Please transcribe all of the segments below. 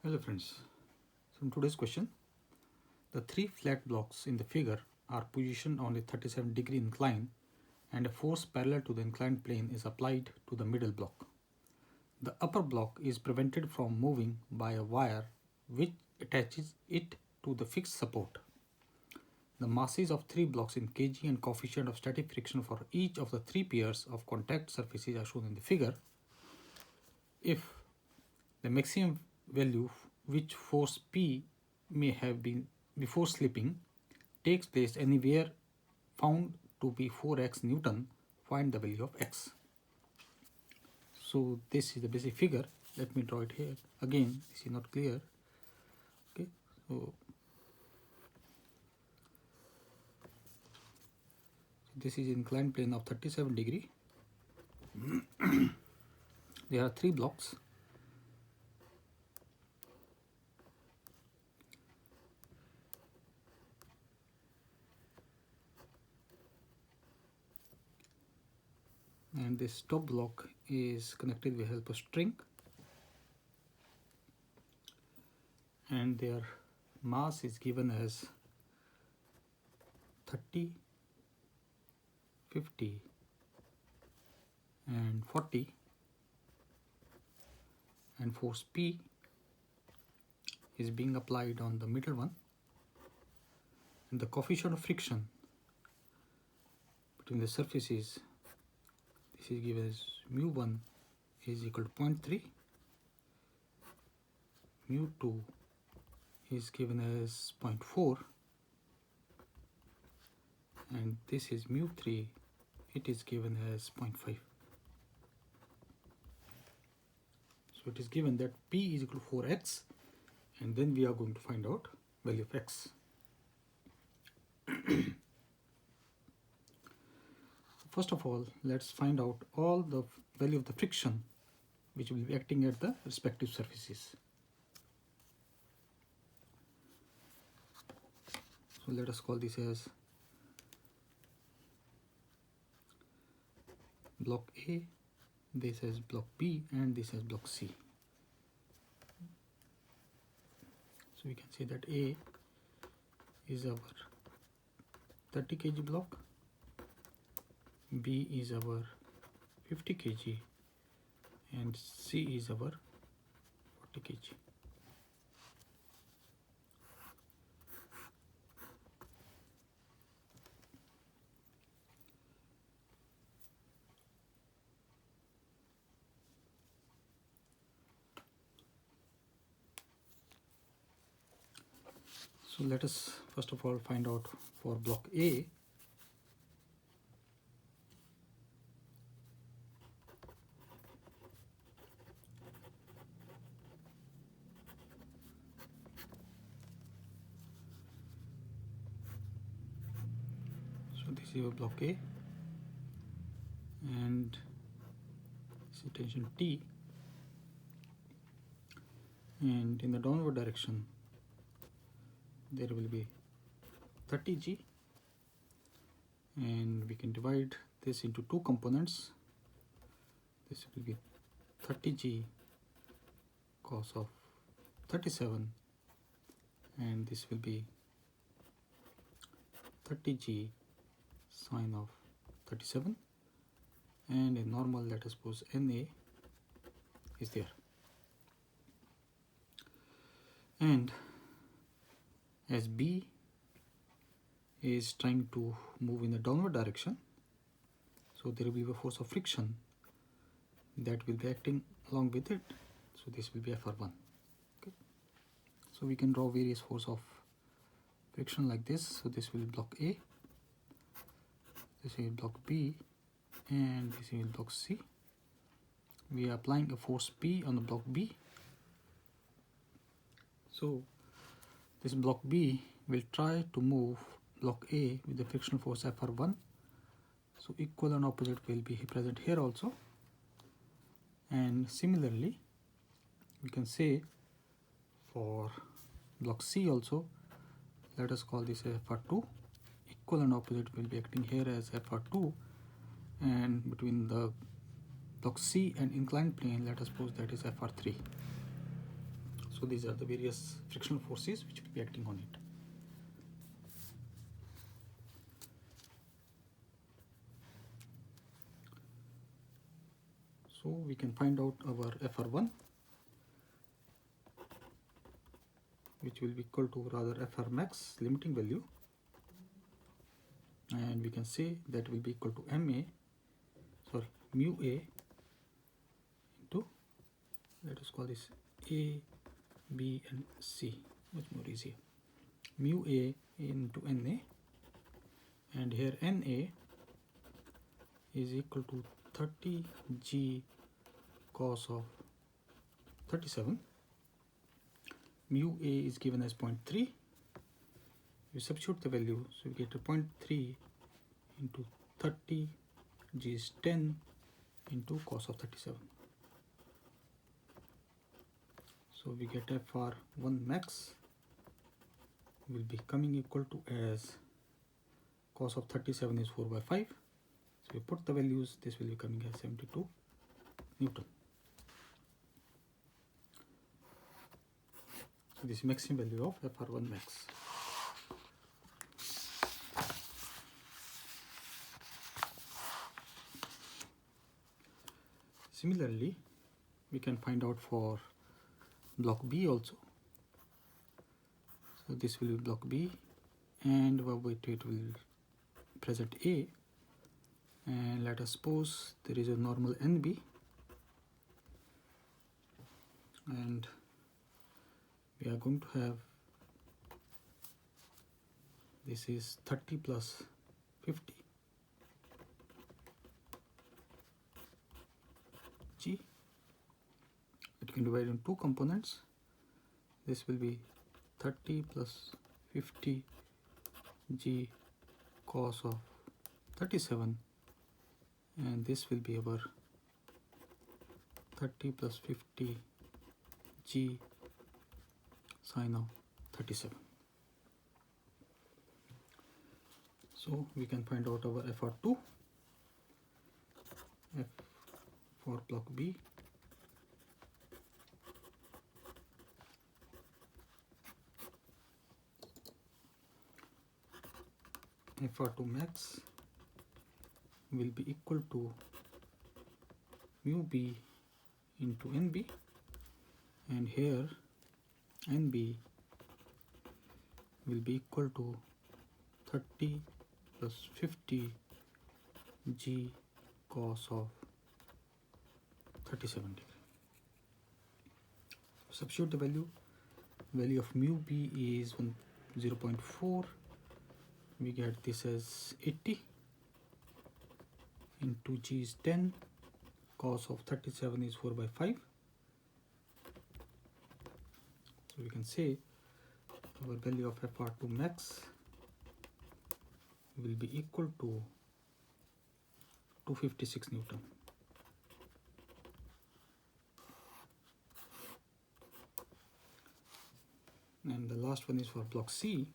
Hello friends. So in today's question, the three flat blocks in the figure are positioned on a 37-degree incline and a force parallel to the inclined plane is applied to the middle block. The upper block is prevented from moving by a wire which attaches it to the fixed support. The masses of three blocks in kg and coefficient of static friction for each of the three pairs of contact surfaces are shown in the figure. If the maximum value which force P may have been before slipping takes place anywhere found to be 4x Newton, find the value of x. So this is the basic figure. Let me draw it here. Again, this is not clear. Okay, so this is inclined plane of 37 degree. There are three blocks. And this top block is connected with help of string, and their mass is given as 30, 50 and 40, and force P is being applied on the middle one, and the coefficient of friction between the surfaces, this is given as mu1 is equal to 0.3, mu2 is given as 0.4, and this is mu3, it is given as 0.5. So it is given that P is equal to 4x, and then we are going to find out value of x. First of all, let's find out all the value of the friction which will be acting at the respective surfaces. So let us call this as block A, this as block B, and this as block C. So we can say that A is our 30 kg block, B is our 50 kg, and C is our 40 kg. So let us first of all find out for block A. So this is your block A, and this is tension T, and in the downward direction there will be 30 G, and we can divide this into two components. This will be 30 G cos of 37, and this will be 30 G sine of 37, and in normal, let us suppose NA is there. And as B is trying to move in the downward direction, so there will be a force of friction that will be acting along with it. So this will be FR1. Okay. So we can draw various force of friction like this. So this will be block A, this will be block B, and this will be block C. We are applying a force P on the block B. So this block B will try to move block A with the frictional force FR1. So equal and opposite will be present here also. And similarly, we can say for block C also, let us call this FR2. Equal and opposite will be acting here as FR2, and between the block C and inclined plane, let us suppose that is FR3. So these are the various frictional forces which will be acting on it. So we can find out our Fr1, which will be equal to rather Fr max limiting value, and we can say that will be equal to mu A into, let us call this A, B and C, much more easier, mu A into Na, and here Na is equal to 30 G cos of 37. Mu A is given as 0.3. We substitute the value, so we get a 0.3 into 30 G is 10 into cos of 37. So we get Fr1 max will be coming equal to as cos of 37 is 4 by 5. So we put the values, this will be coming as 72 Newton. So this is maximum value of Fr1 max. Similarly, we can find out for block B also. So this will be block B, and it will present A, and let us suppose there is a normal NB, and we are going to have, this is 30 plus 50 G. It can divide in two components. This will be 30 plus 50 G cos of 37, and this will be our 30 plus 50 G sine of 37. So we can find out our Fr2, F for block B, Fr2 max will be equal to mu B into NB, and here NB will be equal to 30 plus 50 G cos of 37 degree. Substitute the value of mu B is 0.4. we get this as 80 into G is 10, cos of 37 is 4 by 5. So we can say our value of Fr2 max will be equal to 256 Newton. And the last one is for block C.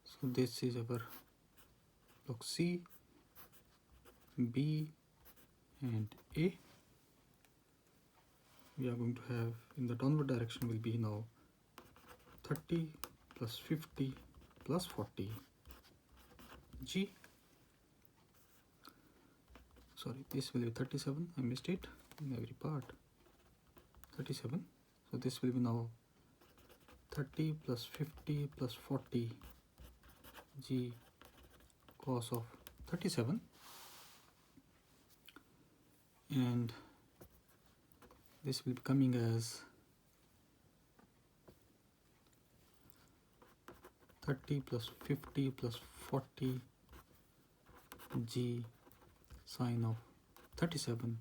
So this is our block C, B and A. We are going to have, in the downward direction will be now 30 plus 50 plus 40 G. Sorry, this will be 37, I missed it in every part, 37. So this will be now 30 plus 50 plus 40 G cos of 37, and this will be coming as 30 plus 50 plus 40 G sine of 37,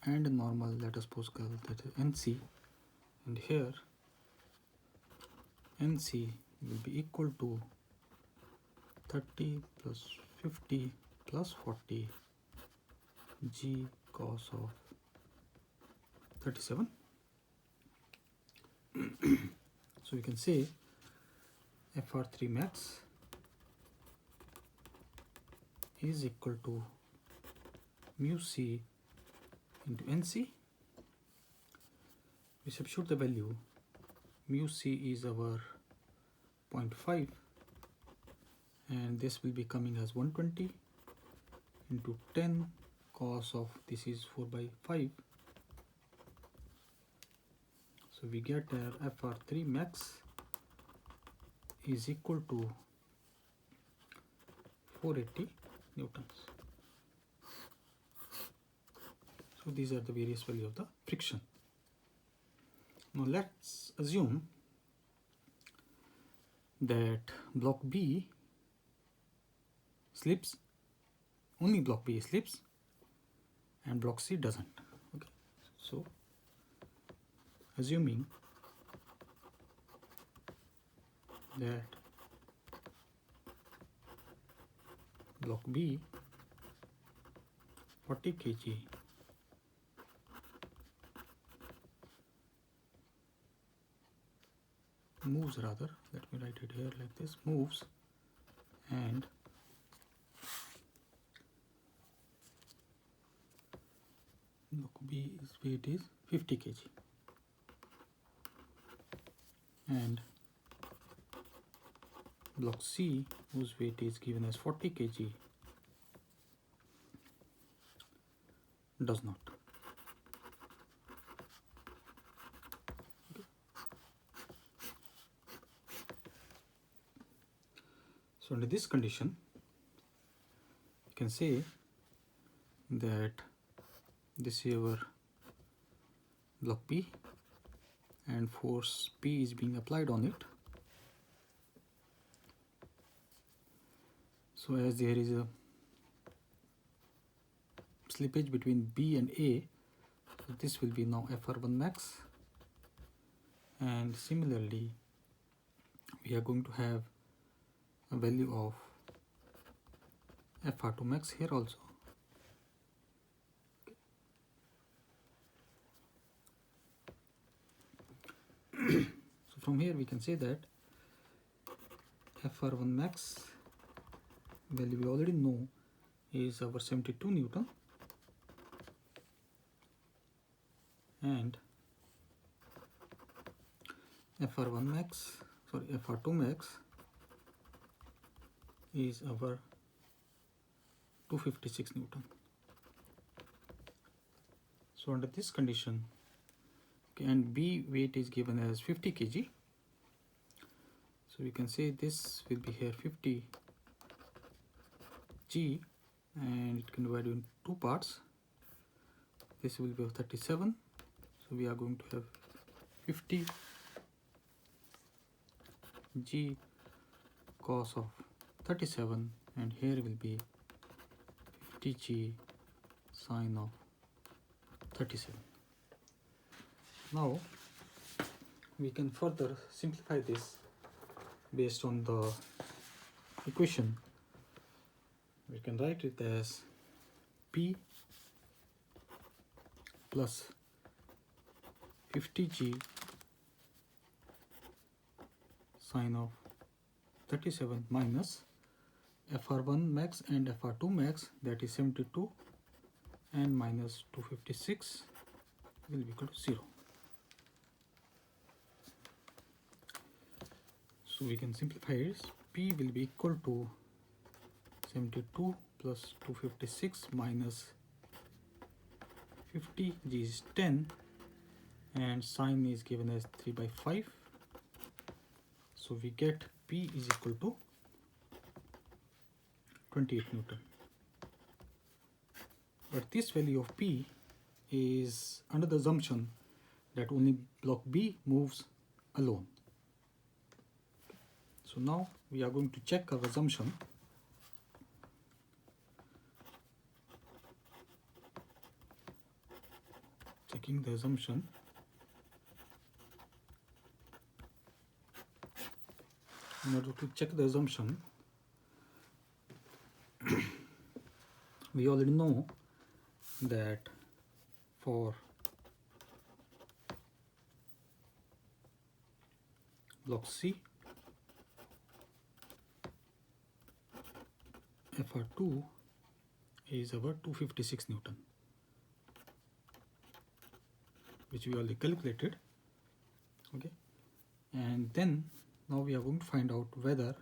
and normal, let us suppose call that is NC, and here NC will be equal to 30 plus 50 plus 40 G cos of 37. So we can say Fr3 max is equal to mu C into NC. We substitute the value. Mu C is our 0.5 and this will be coming as 120 into 10 cos of this is 4 by 5. So we get FR3 max is equal to 480 newtons. So these are the various values of the friction. Now let's assume that block B slips, only block B slips and block C doesn't. Okay, so assuming that block B 40 kg moves, rather let me write it here like this, moves, and block B's weight is 50 kg and block C whose weight is given as 40 kg does not. So under this condition, you can say that this is our block B and force P is being applied on it. So as there is a slippage between B and A, so this will be now FR1 max, and similarly we are going to have a value of FR2 max here also. So from here we can say that FR1 max value we already know is our 72 Newton and FR2 max is our 256 Newton. So under this condition, okay, and B weight is given as 50 kg, so we can say this will be here 50 G and it can divide in two parts. This will be 37, so we are going to have 50 G cos of 37 and here will be 50 G sine of 37. Now we can further simplify this based on the equation. We can write it as P plus 50G sine of 37 minus FR1 max and FR2 max, that is 72, and minus 256 will be equal to 0. So we can simplify it. P will be equal to 72 plus 256 minus 50, G is 10 and sine is given as 3 by 5. So we get P is equal to 28 Newton. But this value of P is under the assumption that only block B moves alone. So now we are going to check our assumption. Checking the assumption. In order to check the assumption, we already know that for block C, FR2 is our 256 Newton, which we already calculated. Okay, and then now we are going to find out whether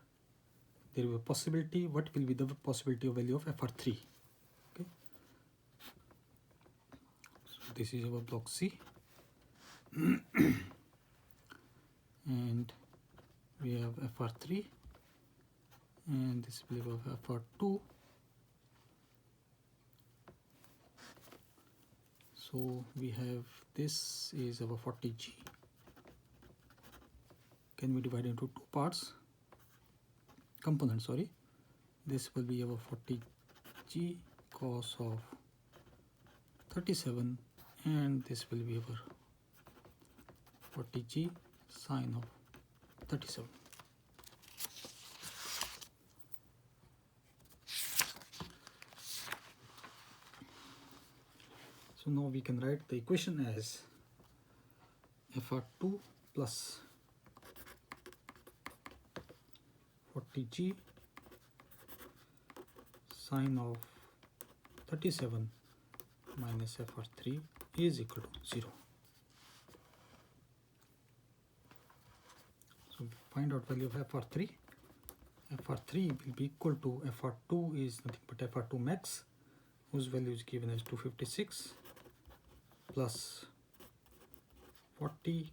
there is a possibility, what will be the possibility of value of FR3. Okay, so this is our block C, and we have FR3, and this will be FR2. So we have, this is our 40G. Can we divide into two parts? Components, sorry. This will be our 40G cos of 37, and this will be our 40G sine of 37. So now we can write the equation as FR2 plus 40G sine of 37 minus FR3 is equal to 0. So find out value of FR3. FR3 will be equal to FR2 is nothing but FR2 max, whose value is given as 256 plus 40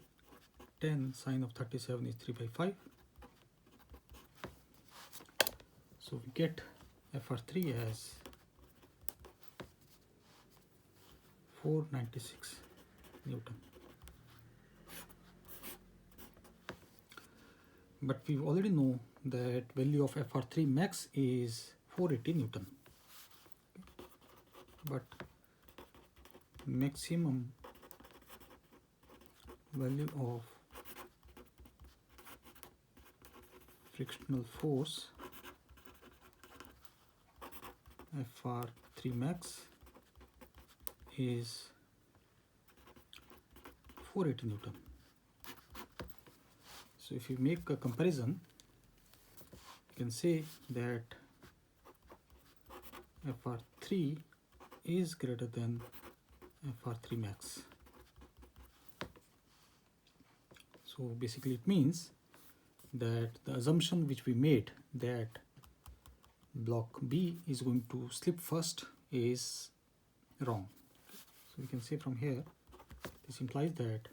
10 sine of 37 is 3 by 5. So we get FR3 as 496 Newton. But we already know that value of FR3 max is 480 Newton. But maximum value of frictional force FR3 max is 480 Newton. So if you make a comparison, you can say that FR3 is greater than FR3 max. So basically it means that the assumption which we made that block B is going to slip first is wrong. So we can say from here, this implies that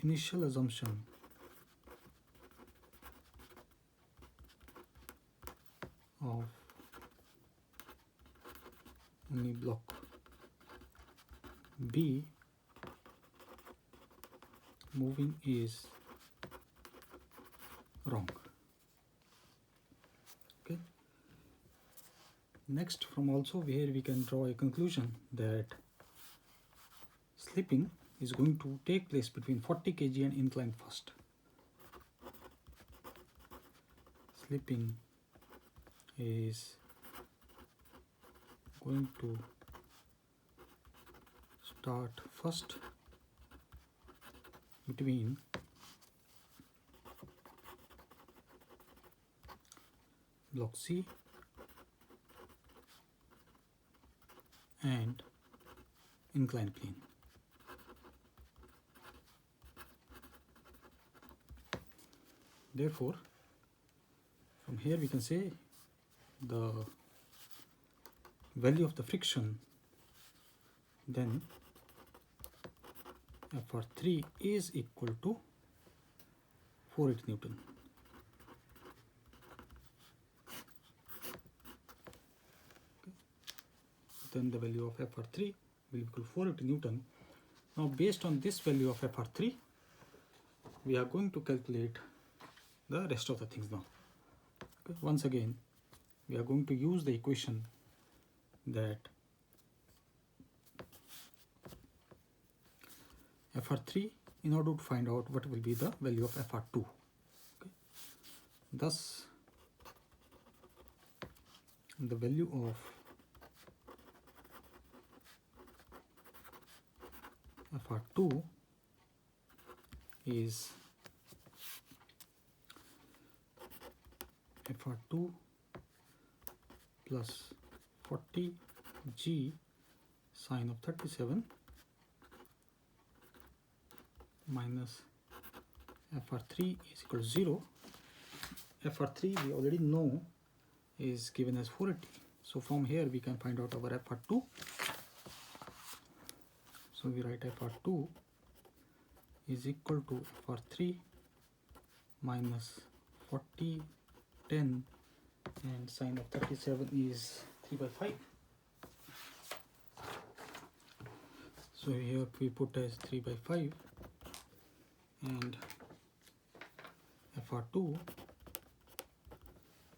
initial assumption of only block B moving is wrong. Okay. Next, from also here we can draw a conclusion that slipping is going to take place between 40 kg and incline first. Slipping is going to start first between block C and inclined plane. Therefore, from here we can say the value of the friction then FR3 is equal to 480 Newton. Okay. Then the value of FR3 will equal 480 Newton. Now based on this value of FR3, we are going to calculate the rest of the things now. Okay. Once again, we are going to use the equation that FR3 in order to find out what will be the value of FR2. Okay. Thus, the value of FR2 is FR2 plus 40g sine of 37 minus FR3 is equal to 0. FR3 we already know is given as 480. So from here we can find out our FR2. So we write FR2 is equal to FR3 minus 40, 10, and sine of 37 is 3 by 5. So here we put as 3 by 5, and FR2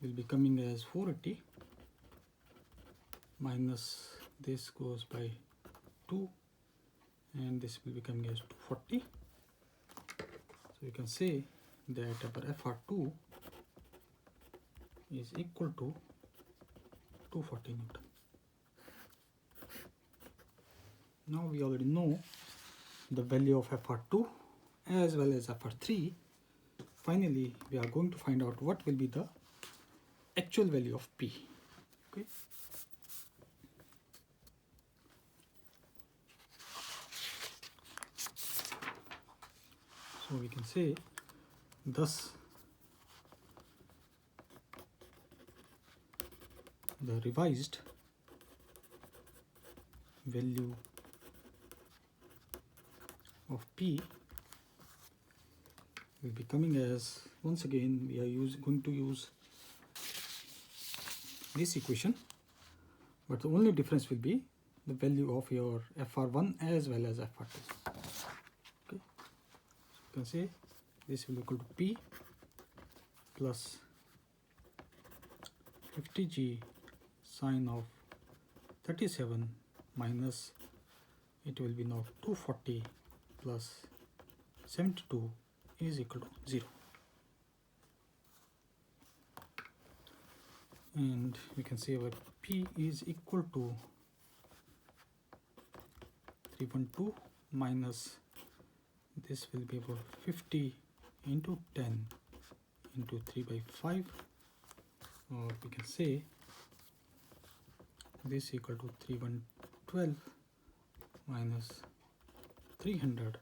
will be coming as 480 minus this goes by 2, and this will be coming as 240. So you can say that our FR2 is equal to 240 Newton. Now we already know the value of FR2 as well as FR3. Finally, we are going to find out what will be the actual value of P. Okay. So we can say thus the revised value of P will be coming as, once again we are going to use this equation, but the only difference will be the value of your FR1 as well as FR2. Okay, so you can say this will be equal to P plus 50g sine of 37 minus, it will be now 240 plus 72 is equal to 0. And we can say our P is equal to 312 minus, this will be about 50 into 10 into 3 by 5, or we can say this equal to 3112 minus 300,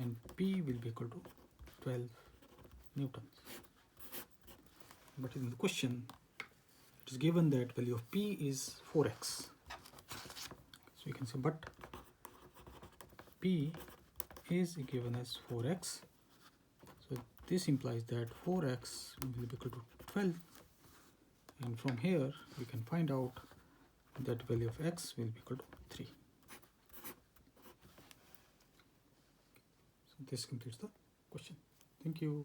and P will be equal to 12 newtons. But in the question it is given that value of P is 4x. So you can say, but P is given as 4x. So this implies that 4x will be equal to 12. And from here we can find out that value of x will be equal to 3. So this completes the question. Thank you.